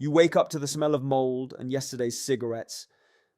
You wake up to the smell of mold and yesterday's cigarettes.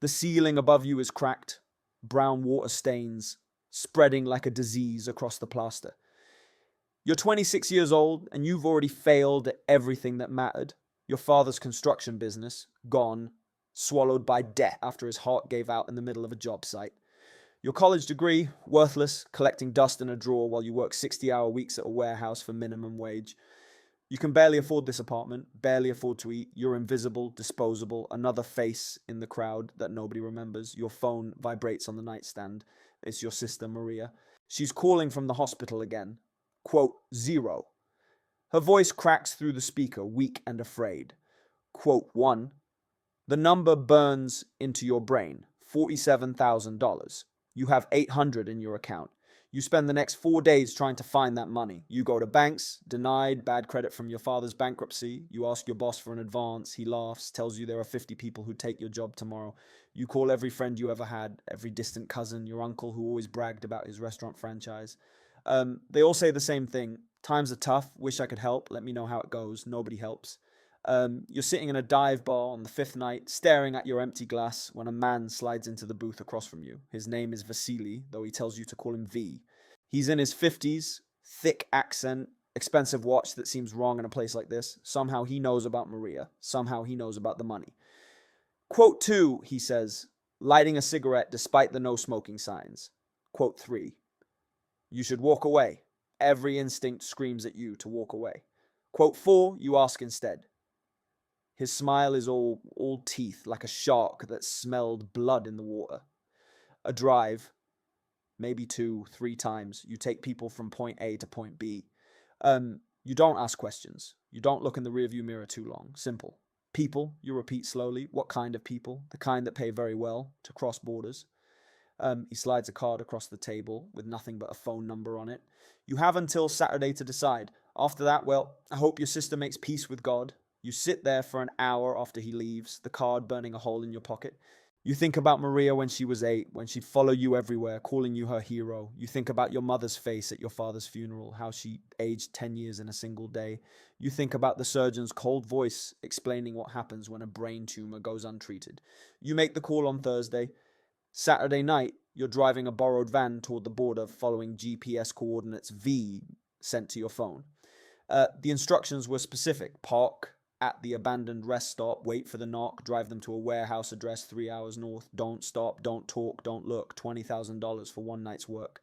The ceiling above you is cracked, brown water stains spreading like a disease across the plaster. You're 26 years old and you've already failed at everything that mattered. Your father's construction business, gone, swallowed by death after his heart gave out in the middle of a job site. Your college degree, worthless, collecting dust in a drawer while you work 60-hour weeks at a warehouse for minimum wage. You can barely afford this apartment, barely afford to eat. You're invisible, disposable, another face in the crowd that nobody remembers. Your phone vibrates on the nightstand. It's your sister, Maria. She's calling from the hospital again. Quote, 0. Her voice cracks through the speaker, weak and afraid. Quote, 1. The number burns into your brain, $47,000. You have $800 in your account. You spend the next 4 days trying to find that money. You go to banks, denied, bad credit from your father's bankruptcy. You ask your boss for an advance. He laughs, tells you there are 50 people who take your job tomorrow. You call every friend you ever had, every distant cousin, your uncle who always bragged about his restaurant franchise. They all say the same thing. Times are tough. Wish I could help. Let me know how it goes. Nobody helps. You're sitting in a dive bar on the 5th night, staring at your empty glass when a man slides into the booth across from you. His name is Vasily, though he tells you to call him V. He's in his 50s, thick accent, expensive watch that seems wrong in a place like this. Somehow he knows about Maria. Somehow he knows about the money. Quote 2, he says, lighting a cigarette despite the no smoking signs. Quote 3, you should walk away. Every instinct screams at you to walk away. Quote 4, you ask instead. His smile is all teeth, like a shark that smelled blood in the water. A drive, maybe 2, 3 times, you take people from point A to point B. You don't ask questions. You don't look in the rearview mirror too long. Simple. People, you repeat slowly. What kind of people? The kind that pay very well to cross borders. He slides a card across the table with nothing but a phone number on it. You have until Saturday to decide. After that, well, I hope your sister makes peace with God. You sit there for an hour after he leaves, the card burning a hole in your pocket. You think about Maria when she was 8, when she'd follow you everywhere, calling you her hero. You think about your mother's face at your father's funeral, how she aged 10 years in a single day. You think about the surgeon's cold voice explaining what happens when a brain tumor goes untreated. You make the call on Thursday. Saturday night, you're driving a borrowed van toward the border following GPS coordinates V sent to your phone. The instructions were specific. Park at the abandoned rest stop, wait for the knock, drive them to a warehouse address 3 hours north, don't stop, don't talk, don't look, $20,000 for one night's work.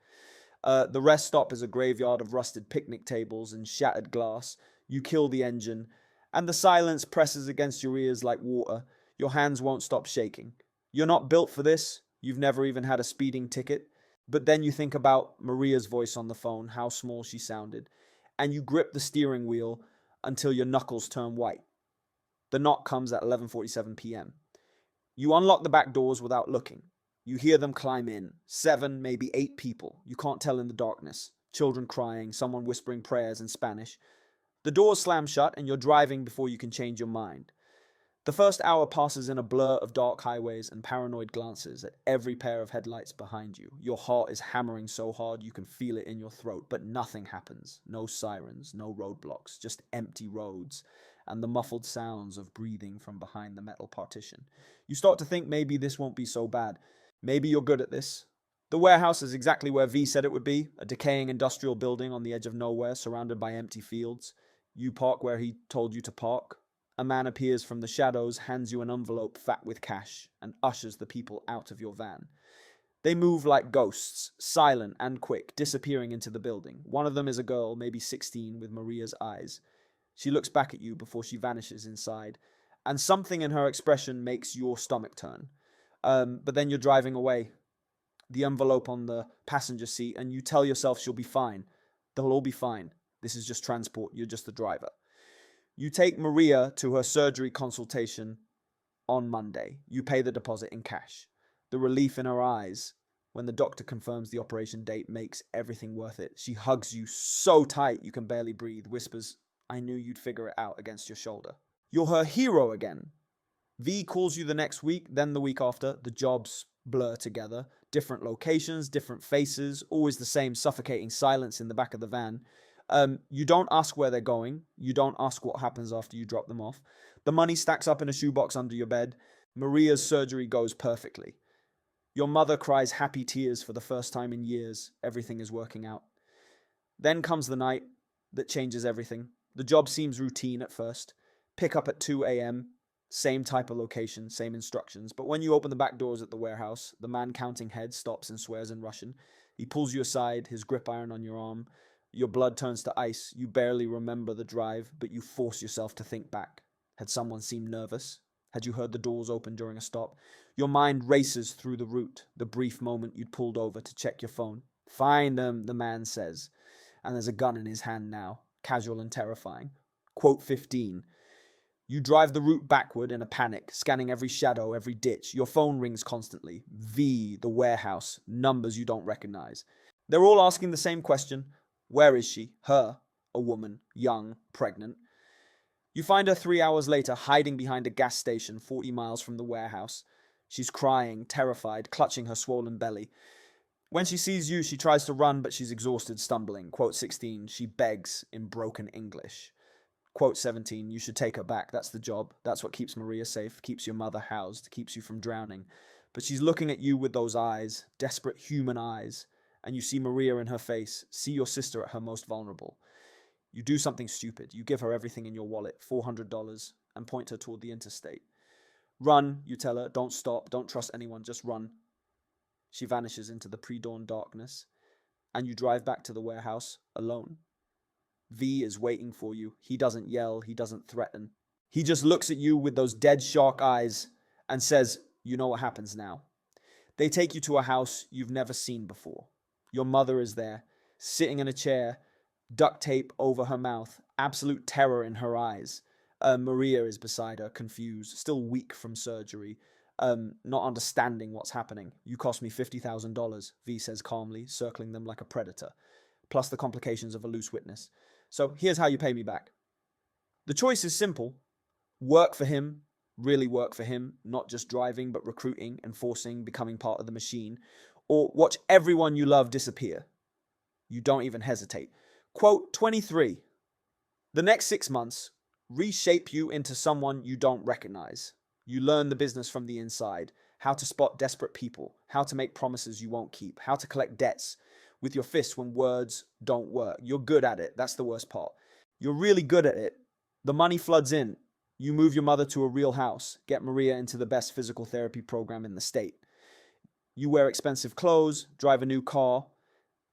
The rest stop is a graveyard of rusted picnic tables and shattered glass. You kill the engine, and the silence presses against your ears like water. Your hands won't stop shaking. You're not built for this. You've never even had a speeding ticket. But then you think about Maria's voice on the phone, how small she sounded, and you grip the steering wheel until your knuckles turn white. The knock comes at 11:47 p.m. You unlock the back doors without looking. You hear them climb in. 7, maybe 8 people. You can't tell in the darkness. Children crying, someone whispering prayers in Spanish. The doors slam shut and you're driving before you can change your mind. The first hour passes in a blur of dark highways and paranoid glances at every pair of headlights behind you. Your heart is hammering so hard you can feel it in your throat, but nothing happens. No sirens, no roadblocks, just empty roads and the muffled sounds of breathing from behind the metal partition. You start to think maybe this won't be so bad. Maybe you're good at this. The warehouse is exactly where V said it would be, a decaying industrial building on the edge of nowhere surrounded by empty fields. You park where he told you to park. A man appears from the shadows, hands you an envelope fat with cash, and ushers the people out of your van. They move like ghosts, silent and quick, disappearing into the building. One of them is a girl, maybe 16, with Maria's eyes. She looks back at you before she vanishes inside, and something in her expression makes your stomach turn. But then you're driving away, the envelope on the passenger seat, and you tell yourself she'll be fine. They'll all be fine. This is just transport. You're just the driver. You take Maria to her surgery consultation on Monday. You pay the deposit in cash. The relief in her eyes when the doctor confirms the operation date makes everything worth it. She hugs you so tight you can barely breathe, whispers, "I knew you'd figure it out," against your shoulder. You're her hero again. V calls you the next week, then the week after. The jobs blur together. Different locations, different faces, always the same suffocating silence in the back of the van. You don't ask where they're going. You don't ask what happens after you drop them off. The money stacks up in a shoebox under your bed. Maria's surgery goes perfectly. Your mother cries happy tears for the first time in years. Everything is working out. Then comes the night that changes everything. The job seems routine at first. Pick up at 2 a.m., same type of location, same instructions. But when you open the back doors at the warehouse, the man counting heads stops and swears in Russian. He pulls you aside, his grip iron on your arm. Your blood turns to ice. You barely remember the drive, but you force yourself to think back. Had someone seemed nervous? Had you heard the doors open during a stop? Your mind races through the route, the brief moment you'd pulled over to check your phone. Find them, the man says. And there's a gun in his hand now, casual and terrifying. Quote 15. You drive the route backward in a panic, scanning every shadow, every ditch. Your phone rings constantly. V, the warehouse, numbers you don't recognize. They're all asking the same question. Where is she? Her, a woman, young, pregnant. You find her 3 hours later, hiding behind a gas station 40 miles from the warehouse. She's crying, terrified, clutching her swollen belly. When she sees you, she tries to run, but she's exhausted, stumbling. Quote 16, she begs in broken English. Quote 17, you should take her back. That's the job. That's what keeps Maria safe, keeps your mother housed, keeps you from drowning. But she's looking at you with those eyes, desperate human eyes, and you see Maria in her face, see your sister at her most vulnerable. You do something stupid. You give her everything in your wallet, $400, and point her toward the interstate. Run, you tell her. Don't stop. Don't trust anyone. Just run. She vanishes into the pre-dawn darkness, and you drive back to the warehouse alone. V is waiting for you. He doesn't yell. He doesn't threaten. He just looks at you with those dead shark eyes and says, you know what happens now. They take you to a house you've never seen before. Your mother is there, sitting in a chair, duct tape over her mouth, absolute terror in her eyes. Maria is beside her, confused, still weak from surgery, not understanding what's happening. You cost me $50,000, V says calmly, circling them like a predator, plus the complications of a loose witness. So here's how you pay me back. The choice is simple. Work for him, really work for him, not just driving, but recruiting, enforcing, becoming part of the machine, or watch everyone you love disappear. You don't even hesitate. Quote 23. The next 6 months reshape you into someone you don't recognize. You learn the business from the inside, how to spot desperate people, how to make promises you won't keep, how to collect debts with your fists when words don't work. You're good at it. That's the worst part. You're really good at it. The money floods in. You move your mother to a real house, get Maria into the best physical therapy program in the state. You wear expensive clothes, drive a new car.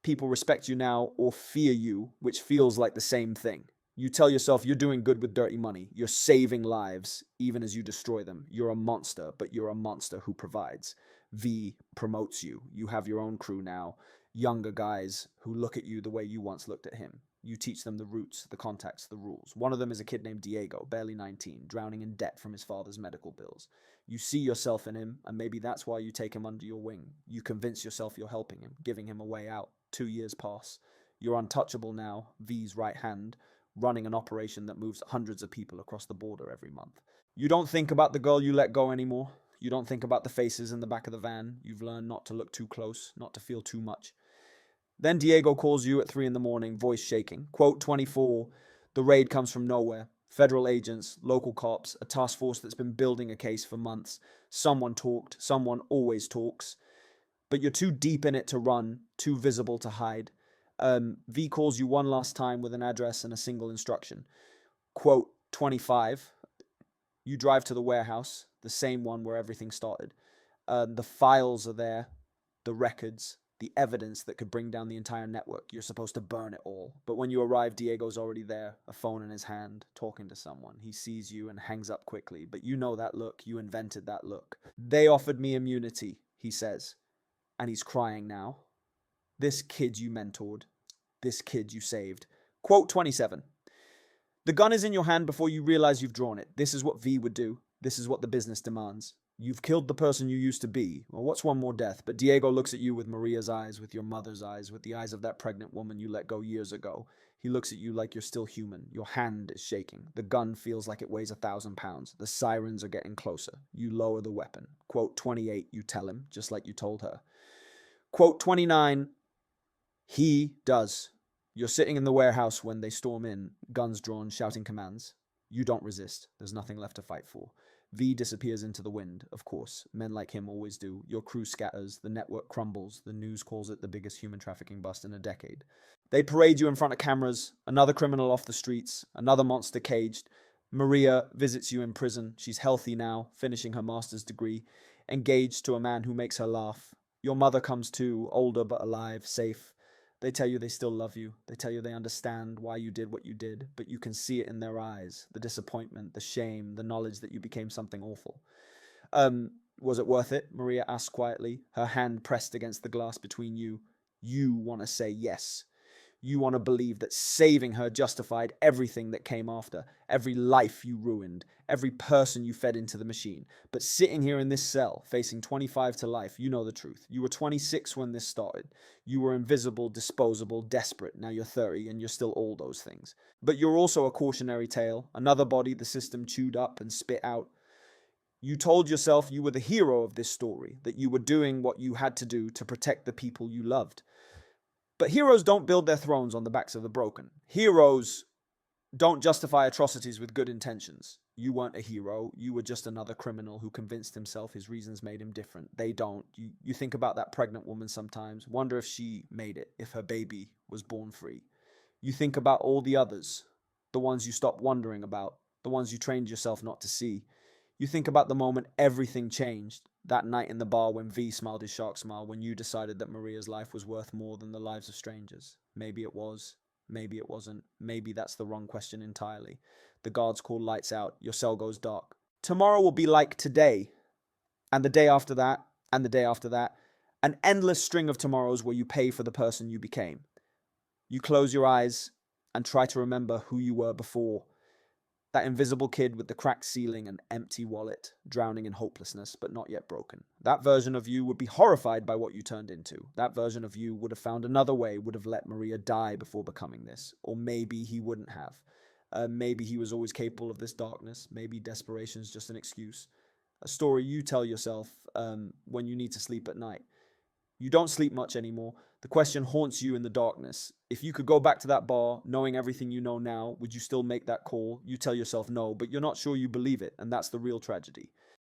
People respect you now or fear you, which feels like the same thing. You tell yourself you're doing good with dirty money. You're saving lives, even as you destroy them. You're a monster, but you're a monster who provides. V promotes you. You have your own crew now. Younger guys who look at you the way you once looked at him. You teach them the roots, the contacts, the rules. One of them is a kid named Diego, barely 19, drowning in debt from his father's medical bills. You see yourself in him, and maybe that's why you take him under your wing. You convince yourself you're helping him, giving him a way out. 2 years pass. You're untouchable now, V's right hand, running an operation that moves hundreds of people across the border every month. You don't think about the girl you let go anymore. You don't think about the faces in the back of the van. You've learned not to look too close, not to feel too much. Then Diego calls you at 3 a.m, voice shaking. Quote 24, the raid comes from nowhere. Federal agents, local cops, a task force that's been building a case for months. Someone talked, someone always talks. But you're too deep in it to run, too visible to hide. V calls you one last time with an address and a single instruction. Quote 25, you drive to the warehouse, the same one where everything started. The files are there, the records, the evidence that could bring down the entire network. You're supposed to burn it all. But when you arrive, Diego's already there, a phone in his hand, talking to someone. He sees you and hangs up quickly. But you know that look. You invented that look. They offered me immunity, he says. And he's crying now. This kid you mentored. This kid you saved. Quote 27. The gun is in your hand before you realize you've drawn it. This is what V would do. This is what the business demands. You've killed the person you used to be. Well, what's one more death? But Diego looks at you with Maria's eyes, with your mother's eyes, with the eyes of that pregnant woman you let go years ago. He looks at you like you're still human. Your hand is shaking. The gun feels like it weighs 1,000 pounds. The sirens are getting closer. You lower the weapon. Quote 28, you tell him, just like you told her. Quote 29, he does. You're sitting in the warehouse when they storm in, guns drawn, shouting commands. You don't resist. There's nothing left to fight for. V disappears into the wind, of course. Men like him always do. Your crew scatters. The network crumbles. The news calls it the biggest human trafficking bust in a decade. They parade you in front of cameras. Another criminal off the streets. Another monster caged. Maria visits you in prison. She's healthy now, finishing her master's degree. Engaged to a man who makes her laugh. Your mother comes too, older but alive, safe. They tell you they still love you. They tell you they understand why you did what you did, but you can see it in their eyes. The disappointment, the shame, the knowledge that you became something awful. Was it worth it? Maria asked quietly, her hand pressed against the glass between you. You want to say yes. You want to believe that saving her justified everything that came after, every life you ruined, every person you fed into the machine. But sitting here in this cell, facing 25 to life, you know the truth. You were 26 when this started. You were invisible, disposable, desperate. Now you're 30 and you're still all those things. But you're also a cautionary tale, another body the system chewed up and spit out. You told yourself you were the hero of this story, that you were doing what you had to do to protect the people you loved. But heroes don't build their thrones on the backs of the broken. Heroes don't justify atrocities with good intentions. You weren't a hero. You were just another criminal who convinced himself his reasons made him different. They don't. You think about that pregnant woman sometimes. Wonder if she made it, if her baby was born free. You think about all the others, the ones you stopped wondering about, the ones you trained yourself not to see. You think about the moment everything changed, that night in the bar when V smiled his shark smile, when you decided that Maria's life was worth more than the lives of strangers. Maybe it was, maybe it wasn't, maybe that's the wrong question entirely. The guards call lights out, your cell goes dark. Tomorrow will be like today, and the day after that, and the day after that, an endless string of tomorrows where you pay for the person you became. You close your eyes and try to remember who you were before. That invisible kid with the cracked ceiling and empty wallet, drowning in hopelessness, but not yet broken. That version of you would be horrified by what you turned into. That version of you would have found another way, would have let Maria die before becoming this. Or maybe he wouldn't have. Maybe he was always capable of this darkness. Maybe desperation is just an excuse. A story you tell yourself when you need to sleep at night. You don't sleep much anymore. The question haunts you in the darkness. If you could go back to that bar, knowing everything you know now, would you still make that call? You tell yourself no, but you're not sure you believe it, and that's the real tragedy.